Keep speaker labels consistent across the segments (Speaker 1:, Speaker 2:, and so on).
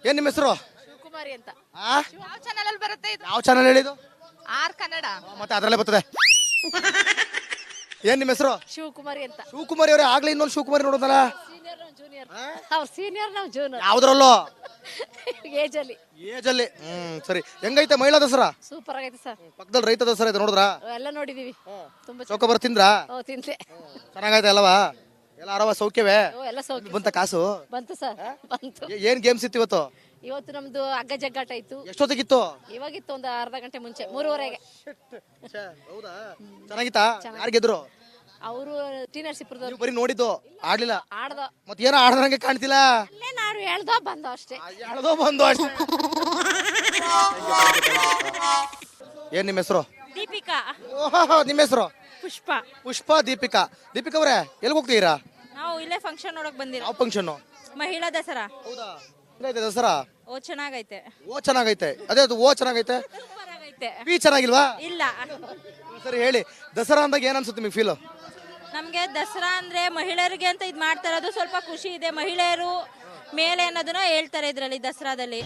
Speaker 1: ಏನ್ ನಿಮ್ಮ ಹೆಸರು?
Speaker 2: ಶಿವಕುಮಾರಿ ಅಂತ.
Speaker 1: ಆ
Speaker 2: ಯಾವ ಚಾನಲ್ ಅಲ್ಲಿ ಬರುತ್ತೆ ಇದು?
Speaker 1: ಯಾವ ಚಾನಲ್ ಹೇಳಿದು?
Speaker 2: ಆರ್ ಕನ್ನಡ.
Speaker 1: ಮತ್ತೆ ಅದ್ರಲ್ಲೇ ಬರ್ತದೆ. ಏನ್ ನಿಮ್ಮ ಹೆಸರು?
Speaker 2: ಶಿವಕುಮಾರಿ ಅಂತ.
Speaker 1: ಶಿವಕುಮಾರಿ ಅವರೇ ಆಗ್ಲೇ ಇನ್ನೊಂದು ಶಿವಕುಮಾರಿ ನೋಡೋದಲ್ಲ.
Speaker 2: ಸೀನಿಯರ್ ನಾವು ಜೂನಿಯರ್. ಅವ್ರ ಸೀನಿಯರ್ ನಾವು ಜೂನಿಯರ್.
Speaker 1: ಯಾವ್ದ್ರಲ್ಲೋ
Speaker 2: ಏಜ್ ಅಲ್ಲಿ.
Speaker 1: ಏಜಲ್ಲಿ. ಸರಿ. ಹೆಂಗೈತೆ ಮಹಿಳಾ ದಸರಾ?
Speaker 2: ಸೂಪರ್ ಆಗೈತೆ ಸರ್.
Speaker 1: ಪಕ್ಕದಲ್ಲಿ ರೈತ ದಸರಾ ಇದೆ ನೋಡಿದ್ರಾ?
Speaker 2: ಎಲ್ಲ ನೋಡಿದೀವಿ. ತುಂಬಾ
Speaker 1: ಚೌಕ ತಿಂದ್ರಾ?
Speaker 2: ತಿಂತೆ.
Speaker 1: ಚೆನ್ನಾಗೈತೆ ಅಲ್ಲವಾ? ಎಲ್ಲ ಆರಾಮ ಸೌಖ್ಯವೇ?
Speaker 2: ಎಲ್ಲ ಸೌಖ್ಯ.
Speaker 1: ಬಂತ ಕಾಸು?
Speaker 2: ಬಂತು ಸರ್, ಬಂತು.
Speaker 1: ಏನ್ ಗೇಮ್ಸ್ ಇತ್ತು ಇವತ್ತು?
Speaker 2: ಇವತ್ತು ನಮ್ದು ಹಗ್ಗ ಜಗ್ಗಾಟ ಇತ್ತು.
Speaker 1: ಎಷ್ಟೊತ್ತಿಗಿತ್ತು?
Speaker 2: ಇವಾಗಿತ್ತು ಒಂದು ಅರ್ಧ ಗಂಟೆ ಮುಂಚೆ, 3:30ಗೆ.
Speaker 1: ಹೌದಾ? ಚೆನ್ನಾಗಿತ್ತಾ? ಯಾರು ಗೆದ್ರು?
Speaker 2: ಅವರು ಟಿ ನರಸೀಪುರದವ್ರು.
Speaker 1: ನೀವು ಬರೀ ನೋಡಿದ್ದು, ಆಡ್ಲಿಲ್ಲ?
Speaker 2: ಆಡ್ದ.
Speaker 1: ಮತ್ತೆ ಏನೋ ಆಡ್ದಂಗೆ ಕಾಣ್ತಿಲ್ಲ.
Speaker 2: ಅಲ್ಲೇ ನಾನು ಹೇಳ್ದೋ ಬಂದೋ ಅಷ್ಟೇ.
Speaker 1: ಯಾವ್ದೋ ಬಂದು ಅಷ್ಟೇ. ಏನ್ ನಿಮ್ಮ ಹೆಸರು?
Speaker 3: ದೀಪಿಕಾ.
Speaker 1: ನಿಮ್ಮ ಹೆಸರು?
Speaker 3: ಪುಷ್ಪ.
Speaker 1: ಪುಷ್ಪ. ದೀಪಿಕಾ. ದೀಪಿಕಾ ಅವರೇ ಎಲ್ಲಿ ಹೋಗ್ತೀರಾ?
Speaker 3: ನಾವು ಇಲ್ಲೇ ಫಂಕ್ಷನ್ ನೋಡಕ್ ಬಂದಿರೋ.
Speaker 1: ಯಾವ ಫಂಕ್ಷನ್?
Speaker 3: ಮಹಿಳಾ ದಸರಾ.
Speaker 1: ಹೌದಾ? ಹೆಂಗೈತೆ ದಸರಾ?
Speaker 3: ಓ ಚೆನ್ನಾಗೈತೆ.
Speaker 1: ಓ ಚೆನ್ನಾಗೈತೆ. ಅದೇ ಅದು ಓ ಚೆನ್ನಾಗೈತೆ.
Speaker 3: ಸೂಪರ್ ಆಗೈತೆ.
Speaker 1: ಪಿ ಚೆನ್ನಾಗಿಲ್ವಾ?
Speaker 3: ಇಲ್ಲ,
Speaker 1: ಸರಿ ಹೇಳಿ, ದಸರಾ ಅಂದಾಗ ಏನ್ ಅನ್ಸುತ್ತೆ ನಿಮಗೆ ಫೀಲ್?
Speaker 3: ನಮ್ಗೆ ದಸರಾ ಅಂದ್ರೆ ಮಹಿಳೆಯರಿಗೆ ಅಂತ ಇದ್ ಮಾಡ್ತಾ ಇರೋದು ಸ್ವಲ್ಪ ಖುಷಿ ಇದೆ. ಮಹಿಳೆಯರು ಮೇಲೆ ಅನ್ನೋದನ್ನ ಹೇಳ್ತಾರೆ ಇದ್ರಲ್ಲಿ ದಸರಾದಲ್ಲಿ.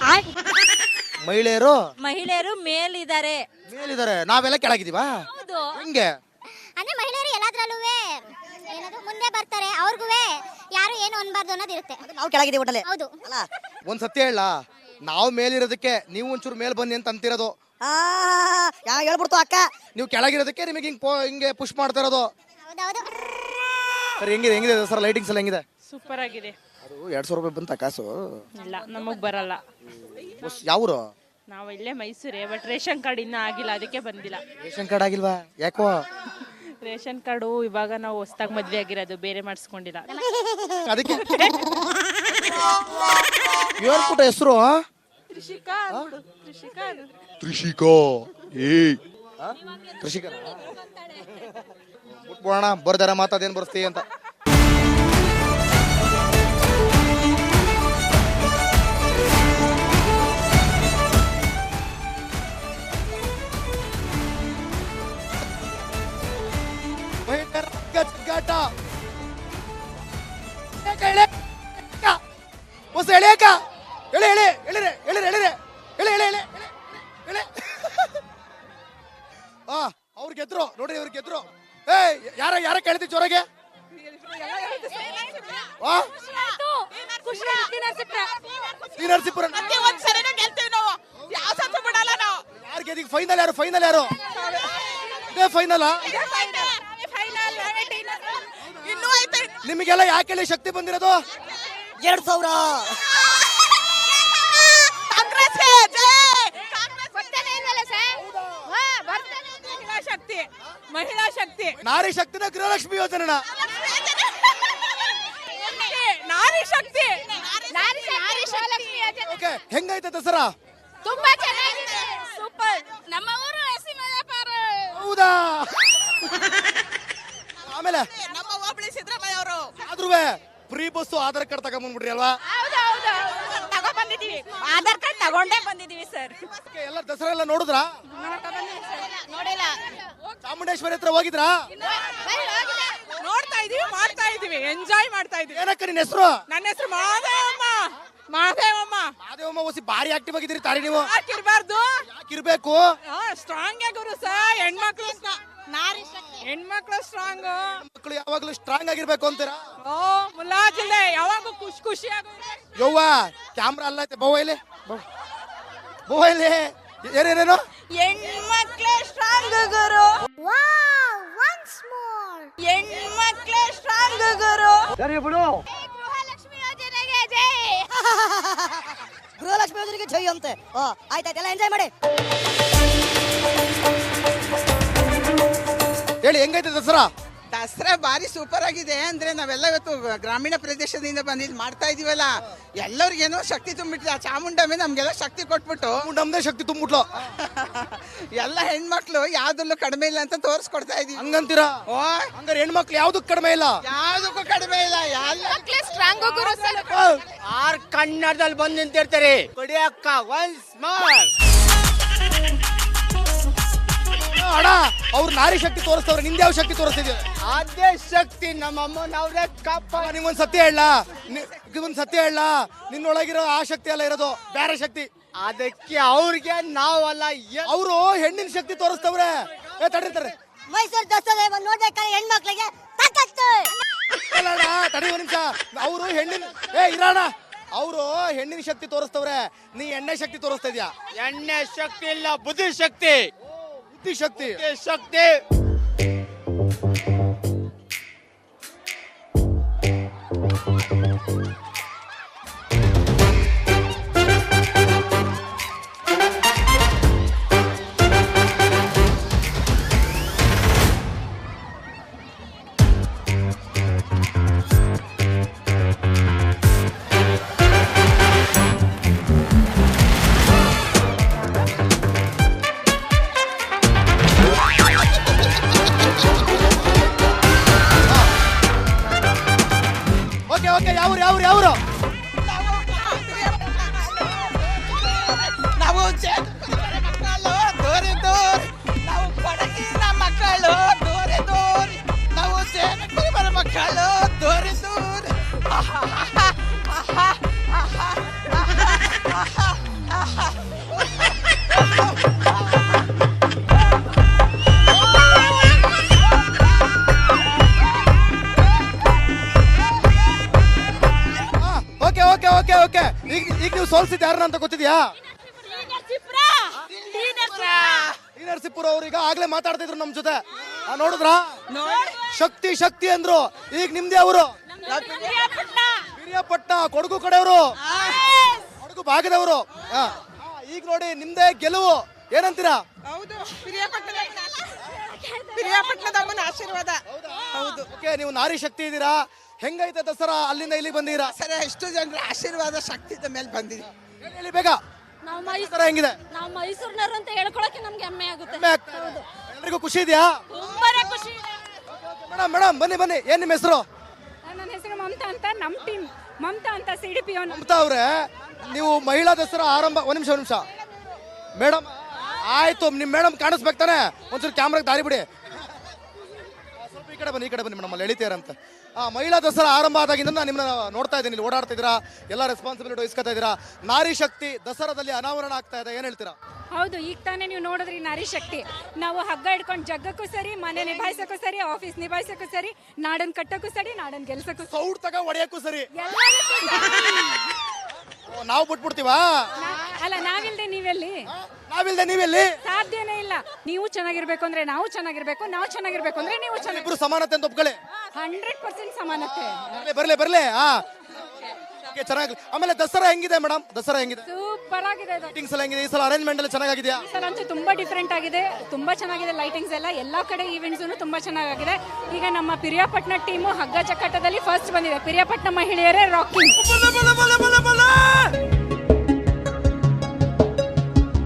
Speaker 3: ಮಹಿಳೆಯರು ಮೇಲಿದ್ದಾರೆ.
Speaker 1: ಮೇಲಿದ್ದಾರೆ, ನಾವೆಲ್ಲ ಕೆಳಗಿದೀವಾ?
Speaker 3: ಹೌದು.
Speaker 1: ಹೆಂಗೆ
Speaker 4: ಅಂದ್ರೆ ಮಹಿಳೆಯರು ಎಲ್ಲಾದ್ರಲ್ಲೂ ಏನದು ಮುಂದೆ ಬರ್ತಾರೆ, ಅವ್ರಿಗೂ ಯಾರು ಏನು ಅನ್ಬಾರ್ದು ಅನ್ನೋದು ಇರುತ್ತೆ.
Speaker 5: ನಾವು ಕೆಳಗಿದ್ದೀವಿ ಒಟ್ಟಲ್ಲಿ.
Speaker 4: ಹೌದು.
Speaker 1: ಒಂದ್ ಸತ್ಯ ಹೇಳ, ನಾವು ಮೇಲಿರೋದಕ್ಕೆ ನೀವು ಒಂಚೂರು ಮೇಲ್ ಬನ್ನಿ ಅಂತ ಅಂತಿರೋದು.
Speaker 5: ಹೇಳ್ಬಿಡ್ತು ಅಕ್ಕ.
Speaker 1: ನೀವು ಕೆಳಗಿರೋದಕ್ಕೆ ನಿಮಗೆ ಹಿಂಗೆ ಪುಷ್ ಮಾಡ್ತಾ ಇರೋದು.
Speaker 4: ಹೌದೌದು.
Speaker 1: ಸರಿ, ಹೆಂಗಿದೆ ದಸರಾ ಲೈಟಿಂಗ್ಸ್ ಎಲ್ಲ ಹೆಂಗಿದೆ?
Speaker 3: ಸೂಪರ್ ಆಗಿದೆ.
Speaker 1: ಅದು 200 ರೂಪಾಯಿ ಬಂತ ಕಾಸು?
Speaker 3: ಇಲ್ಲ, ನಮಗ್ ಬರಲ್ಲ.
Speaker 1: ಯಾವ್ರು?
Speaker 3: ನಾವು ಇಲ್ಲೇ ಮೈಸೂರೇ, ಬಟ್ ರೇಷನ್ ಕಾರ್ಡ್ ಇನ್ನೂ ಆಗಿಲ್ಲ, ಅದಕ್ಕೆ ಬಂದಿಲ್ಲ.
Speaker 1: ರೇಷನ್ ಕಾರ್ಡ್ ಆಗಿಲ್ವಾ? ಯಾಕೋ?
Speaker 3: ರೇಷನ್ ಕಾರ್ಡು ಇವಾಗ ನಾವು ಹೊಸದಾಗಿ ಮದ್ವೆ ಆಗಿರೋದು, ಬೇರೆ ಮಾಡಿಸ್ಕೊಂಡಿಲ್ಲ.
Speaker 1: ಅದಕ್ಕೆ ಏನ್ ಹೆಸರು?
Speaker 3: ತ್ರಿಷಿಕಾ.
Speaker 1: ತ್ರಿಷಿಕಾ. ತ್ರಿಷಿಕಾ ಬಿಟ್ಬೋಣ, ಬರ್ದಾರ ಮಾತಾದೇನ್ ಬರ್ಸ್ತಿ ಅಂತ. ಅವ್ರು ಗೆದ್ರು ನೋಡ್ರಿ, ಅವ್ರು ಗೆದ್ರು. ಯಾರ ಕೇಳ್ತಿ ಜೋರಾಗೆ? ನರಸೀಪುರ. ಯಾರು ಗೆದ್ದಿ? ಫೈನಲ್ ಯಾರು? ಫೈನಲ್ ಯಾರು? ಇದೇ ಫೈನಲ್. ನಿಮಗೆಲ್ಲ ಯಾಕೆ ಶಕ್ತಿ ಬಂದಿರೋದು?
Speaker 5: 2,000.
Speaker 3: ಮಹಿಳಾ ಶಕ್ತಿ.
Speaker 1: ನಾರಿ ಶಕ್ತಿನ ಗೃಹಲಕ್ಷ್ಮಿ ಯೋಜನೆನ?
Speaker 3: ನಾರಿ ಶಕ್ತಿ.
Speaker 1: ಓಕೆ, ಹೆಂಗೈತೆ ದಸರಾ?
Speaker 2: ತುಂಬಾ ಚೆನ್ನಾಗಿದೆ.
Speaker 3: ಸೂಪರ್.
Speaker 2: ನಮ್ಮ ಊರು ನರಸಿಂಹರಾಜಪುರ.
Speaker 1: ಹೌದಾ? ಆಮೇಲೆ
Speaker 3: ನಮ್ಮ ಹೋಬಳಿ ಸಿದ್ದರಾಮಯ್ಯ ಅವರು
Speaker 1: ಆದ್ರೂ ಫ್ರೀ ಬಸ್ಸು ಆಧಾರ್ ಕಾರ್ಡ್ ತಗೊಂಡ್ಬಿಡ್ರಿ ಅಲ್ವಾ?
Speaker 3: ಬಂದಿದೀವಿ, ಆಧಾರ್ ಕಾರ್ಡ್ ತಗೊಂಡೇ ಬಂದಿದೀವಿ ಸರ್.
Speaker 1: ಎಲ್ಲ ದಸರಾ ಎಲ್ಲ ನೋಡಿದ್ರಾ?
Speaker 2: ನೋಡಿಲ್ಲ.
Speaker 1: ಚಾಮುಂಡೇಶ್ವರಿ ಹತ್ರ ಹೋಗಿದ್ರಾ?
Speaker 3: ನೋಡ್ತಾ ಇದೀವಿ, ಮಾಡ್ತಾ ಇದೀವಿ, ಎಂಜಾಯ್ ಮಾಡ್ತಾ ಇದೀವಿ.
Speaker 1: ಏನಕ್ಕ ನಿನ್ನ ಹೆಸರು?
Speaker 3: ನನ್ನ ಹೆಸರು ಮಹಾದೇವಮ್ಮ.
Speaker 1: ಮಾದೇವಮ್ಮ ಓಸಿ ಭಾರಿ ಆಕ್ಟಿವ್ ಆಗಿದ್ದೀರಿ ತಾರಿ ನೀವು.
Speaker 3: ಯಾಕಿರ್ಬಾರ್ದು?
Speaker 1: ಯಾಕಿರ್ಬೇಕು?
Speaker 3: ಸ್ಟ್ರಾಂಗ್ ಗುರು ಸರ್. ಹೆಣ್ಮಕ್ಳು ಸ್ಟ್ರಾಂಗ್.
Speaker 1: ಮಕ್ಕಳು ಯಾವಾಗ್ಲೂ ಸ್ಟ್ರಾಂಗ್ ಆಗಿರ್ಬೇಕು ಅಂತೀರಾ?
Speaker 3: ಓ ಮುಲಾಜಿಲ್ದೆ ಯಾವಾಗ ಖುಷಿಯಾಗ.
Speaker 1: ಯವ್ವ ಕ್ಯಾಮ್ರಾ ಅಲ್ಲ ಐತೆ, ಬೋವೈಲಿ ಬೋವೈಲಿ ಏನೇನೇನು?
Speaker 3: ಹೆಣ್ಮಕ್ಳು ಸ್ಟ್ರಾಂಗ್ ಗುರು.
Speaker 4: Once more.
Speaker 3: ಹೆಣ್ಮಕ್ಳು ಸ್ಟ್ರಾಂಗ್ ಗುರು.
Speaker 1: ಸರಿ ಬಿಡು.
Speaker 2: ಗೃಹಲಕ್ಷ್ಮಿ ಯೋಜನೆಗೆ ಜೈ.
Speaker 5: ಗೃಹಲಕ್ಷ್ಮಿ ಯೋಜನೆಗೆ ಜೈ ಅಂತೆ. ಆಯ್ತಾಯ್ತು, ಎಲ್ಲ ಎಂಜಾಯ್ ಮಾಡಿ.
Speaker 1: ಹೇಳಿ, ಹೆಂಗೈತೆ ದಸರಾ?
Speaker 6: ದಸರಾ ಭಾರಿ ಸೂಪರ್ ಆಗಿದೆ. ಅಂದ್ರೆ ನಾವೆಲ್ಲ ಇವತ್ತು ಗ್ರಾಮೀಣ ಪ್ರದೇಶದಿಂದ ಬಂದಿದ್ದು ಮಾಡ್ತಾ ಇದೀವಲ್ಲ, ಎಲ್ಲರಿಗೇನೋ ಶಕ್ತಿ ತುಂಬಿಟ್ಟಿದೆ. ಆ ಚಾಮುಂಡಮ್ಮೆ ನಮ್ಗೆಲ್ಲ ಶಕ್ತಿ ಕೊಟ್ಬಿಟ್ಟು
Speaker 1: ನಮ್ದೇ ಶಕ್ತಿ ತುಂಬಿಟ್ಲು.
Speaker 6: ಎಲ್ಲ ಹೆಣ್ಮಕ್ಳು ಯಾವ್ದಲ್ಲೂ ಕಡಿಮೆ ಇಲ್ಲ ಅಂತ ತೋರಿಸ್ಕೊಡ್ತಾ ಇದೀವಿ.
Speaker 1: ಹಂಗಂತೀರಾ?
Speaker 6: ಓ
Speaker 1: ಹಂಗಾರೆ ಹೆಣ್ಮಕ್ಳು ಯಾವ್ದಕ್ ಕಡಿಮೆ ಇಲ್ಲ?
Speaker 6: ಯಾವ್ದಕ್ಕೂ ಕಡಿಮೆ ಇಲ್ಲ.
Speaker 2: ಸ್ಟ್ರಾಂಗ್ ಗುರು ಸರ್.
Speaker 7: ಆರ್ ಕನ್ನಡದಲ್ಲಿ ಬಂದು ನಿಂತಿರ್ತಾರೆ. ಕೊಡಿ ಅಕ್ಕ, ಒನ್ಸ್ ಮೋರ್.
Speaker 1: ಅಣ್ಣ ಅವ್ರು ನಾರಿ ಶಕ್ತಿ ತೋರಿಸ್ತವ್ರೆ, ನಿಂದ ಯಾವ ಶಕ್ತಿ ತೋರಿಸ್ತಿದ್ಯ?
Speaker 7: ಅದೇ ಶಕ್ತಿ ನಮ್ಮಮ್ಮನವ್ರೆ ಕಪ್ಪ.
Speaker 1: ನಿಮ್ಗೊಂದ್ ಸತ್ಯ ಹೇಳ, ಇದೊಂದ್ ಸತ್ಯ ಹೇಳ, ನಿನ್ನೊಳಗಿರೋ ಆ ಶಕ್ತಿ ಅಲ್ಲ ಇರೋದು, ಬೇರೆ ಶಕ್ತಿ.
Speaker 7: ಅದಕ್ಕೆ ಅವ್ರಿಗೆ ನಾವಲ್ಲ
Speaker 1: ಅವರು ಹೆಣ್ಣಿನ ಶಕ್ತಿ ತೋರಿಸ್ತವ್ರೆ. ತಡೀತಾರೆ
Speaker 5: ಮೈಸೂರು ದಸರಾ ಬಂದು ನೋಡ್ಬೇಕಾದ್ರೆ ಹೆಣ್ಮಕ್ಳಿಗೆ ತಾಕತ್ತು.
Speaker 1: ಅಲ್ಲಣ್ಣ ತಡಿ ಒಂದ್ ನಿಮಿಷ. ಅವರು ಹೆಣ್ಣಿನ ಇರೋಣ, ಅವರು ಹೆಣ್ಣಿನ ಶಕ್ತಿ ತೋರಿಸ್ತವ್ರೆ, ನೀ ಎಣ್ಣೆ ಶಕ್ತಿ ತೋರಿಸ್ತಾ ಇದ್ಯಾ.
Speaker 7: ಎಣ್ಣೆ ಶಕ್ತಿ ಇಲ್ಲ, ಬುದ್ಧಿ ಶಕ್ತಿ.
Speaker 1: ಬುದ್ಧಿ ಶಕ್ತಿ
Speaker 7: ಶಕ್ತಿ
Speaker 1: ಯಾವ್ರು
Speaker 6: ನಾವು ಮಕ್ಕಳು ದೂರಿ ದೂರಿ, ನಾವು ಕೊಡಗಿನ ಮಕ್ಕಳು ದೂರಿ ದೂರಿ, ನಾವು ಜೇನುಕುರುಬರ ಮಕ್ಕಳು ದೂರಿ ದೂರಿ.
Speaker 1: ಓಕೆ ಈಗ ನೀವು ಸೋಲ್ಸಿದ್ ಯಾರನ್ನ ಅಂತ ಗೊತ್ತಿದ್ಯಾ? ನರಸೀಪುರ ಅವ್ರೀಗ ಆಗ್ಲೇ ಮಾತಾಡ್ತಿದ್ರು ನಮ್ ಜೊತೆ, ನೋಡಿದ್ರ? ಶಕ್ತಿ ಶಕ್ತಿ ಅಂದ್ರು. ಈಗ ನಿಮ್ದೇ ಅವರು ಪಿರಿಯಾಪಟ್ಟಣ, ಕೊಡಗು ಕಡೆಯವರು, ಕೊಡಗು ಭಾಗದವರು. ಈಗ ನೋಡಿ ನಿಮ್ದೇ ಗೆಲುವು, ಏನಂತೀರಾ?
Speaker 6: ಹೌದು, ಪಿರಿಯಾಪಟ್ಟಣದಮ್ಮನ ಆಶೀರ್ವಾದ. ಹೌದು.
Speaker 1: ಓಕೆ, ನೀವು ನಾರಿ ಶಕ್ತಿ ಇದ್ದೀರಾ. ಹೆಂಗೈತೆ ದಸರಾ? ಅಲ್ಲಿಂದ ಇಲ್ಲಿ ಬಂದಿರಾ?
Speaker 6: ಸರಿ, ಎಷ್ಟು ಜನರ ಆಶೀರ್ವಾದ ಶಕ್ತಿದ ಮೇಲೆ ಬಂದಿದೆ.
Speaker 1: ಹೇಳಿ ಬೇಗ.
Speaker 3: ನಾವು
Speaker 1: ದಸರಾ ಹೆಂಗಿದೆ?
Speaker 3: ನಾವು ಮೈಸೂರಿನವರು ಅಂತ ಹೇಳ್ಕೊಳಕ್ಕೆ ನಮ್ಗೆ ಹೆಮ್ಮೆ ಆಗುತ್ತೆ.
Speaker 1: ಎಲ್ರಿಗೂ ಖುಷಿ ಇದೆಯಾ?
Speaker 3: ತುಂಬಾನೇ ಖುಷಿ ಇದೆ.
Speaker 1: ಮೇಡಮ್ ಬನ್ನಿ. ಏನ್ ನಿಮ್ಮ ಹೆಸರು?
Speaker 8: ನನ್ನ ಹೆಸರು ಮಮತಾ ಅಂತ, ನಮ್ಮ ಟೀಮ್ ಮಮತಾ ಅಂತ, CDPO.
Speaker 1: ಮಮತಾ ಅವ್ರೆ, ನೀವು ಮಹಿಳಾ ದಸರಾ ಆರಂಭ, ಒಂದ್ ನಿಮಿಷ ಮೇಡಮ್. ಆಯ್ತು, ನಿಮ್ ಮೇಡಮ್ ಕಾಣಿಸ್ಬೇಕು ತಾನೆ, ಒಂಚೂರು ಕ್ಯಾಮ್ರಾಗೆ ದಾರಿ ಬಿಡಿ. ಸ್ವಲ್ಪ ಈ ಕಡೆ ಬನ್ನಿ ಮೇಡಮ್, ಅಲ್ಲಿ ಎಳಿತೀರಂತ. ಮಹಿಳಾ ದಸರಾ ಆರಂಭ ಆದಾಗಿಂದ ನಾನು ನಿಮ್ಮನ್ನ ನೋಡ್ತಾ ಇದ್ದೀನಿ, ಇಲ್ಲಿ ಓಡಾಡ್ತಾ ಇದ್ದೀರಾ, ಎಲ್ಲ ರೆಸ್ಪಾನ್ಸಿಬಿಲಿಟಿ ವಹಿಸ್ಕೊತಾ ಇದ್ದೀರಾ. ನಾರಿ ಶಕ್ತಿ ದಸರಾದಲ್ಲಿ ಅನಾವರಣ ಆಗ್ತಾ ಇದೆ, ಏನ್ ಹೇಳ್ತೀರಾ?
Speaker 8: ಹೌದು, ಈಗ ತಾನೇ ನೀವು ನೋಡಿದ್ರಿ ನಾರಿ ಶಕ್ತಿ. ನಾವು ಹಗ್ಗ ಹಿಡ್ಕೊಂಡು ಜಗ್ಗಕ್ಕೂ ಸರಿ, ಮನೆ ನಿಭಾಯಿಸಕ್ಕೂ ಸರಿ, ಆಫೀಸ್ ನಿಭಾಯಿಸಕ್ಕೂ ಸರಿ, ನಾಡನ್ ಕಟ್ಟಕ್ಕೂ ಸರಿ, ನಾಡನ್ ಗೆಲ್ಸಕ್ಕೂ ಸರಿ,
Speaker 1: ಸೌಡ್ ತಗ ಹೊಡೆಯಕ್ಕೂ ಸರಿ.
Speaker 8: ಎಲ್ಲದಕ್ಕೂ ಸರಿ.
Speaker 1: ನಾವು ಬಿಟ್ಬಿಡ್ತೀವಾ?
Speaker 8: ಅಲ್ಲ, ನಾವಿಲ್ದೆ ನೀವೆಲ್ಲಿ?
Speaker 1: ನಾವಿಲ್ದೆ ನೀವೆಲ್ಲಿ?
Speaker 8: ಸಾಧ್ಯನೇ ಇಲ್ಲ. ನೀವು ಚೆನ್ನಾಗಿರ್ಬೇಕು ಅಂದ್ರೆ ನಾವು ಚೆನ್ನಾಗಿರ್ಬೇಕು, ನಾವು ಚೆನ್ನಾಗಿರ್ಬೇಕು ಅಂದ್ರೆ ನೀವು ಚೆನ್ನಾಗಿ.
Speaker 1: ಇಬ್ರು ಸಮಾನತೆ ಅಂತ ಒಪ್ಕೊಳ್ಳಿ.
Speaker 8: 100% ಸಮಾನತೆ.
Speaker 1: ಬರ್ಲಿ. ಚೆನ್ನಾಗಿ. ಆಮೇಲೆ ದಸರಾ ಹೆಂಗಿದೆ ಮೇಡಮ್? ದಸರಾ ಹೆಂಗಿದೆ?
Speaker 8: ಸೂಪರ್ ಆಗಿದೆ.
Speaker 1: ಲೈಟಿಂಗ್ಸ್ ಎಲ್ಲ ಹೆಂಗಿದೆ? ಈ ಸಲ ಅರೇಂಜ್ಮೆಂಟ್ ಎಲ್ಲ ಚೆನ್ನಾಗಿದೆಯಾ?
Speaker 8: ಈ ಸಲ ಅಂತೂ ತುಂಬಾ ಡಿಫ್ರೆಂಟ್ ಆಗಿದೆ, ತುಂಬಾ ಚೆನ್ನಾಗಿದೆ. ಲೈಟಿಂಗ್ಸ್ ಎಲ್ಲಾ ಕಡೆ ಈವೆಂಟ್ಸ್ ತುಂಬಾ ಚೆನ್ನಾಗಿದೆ. ಈಗ ನಮ್ಮ ಪಿರಿಯಾಪಟ್ಟಣ ಟೀಮು ಹಗ್ಗ ಜಗ್ಗಾಟದಲ್ಲಿ ಫಸ್ಟ್ ಬಂದಿದೆ. ಪಿರಿಯಾಪಟ್ಟಣ ಮಹಿಳೆಯರೇ ರಾಕಿಂಗ್.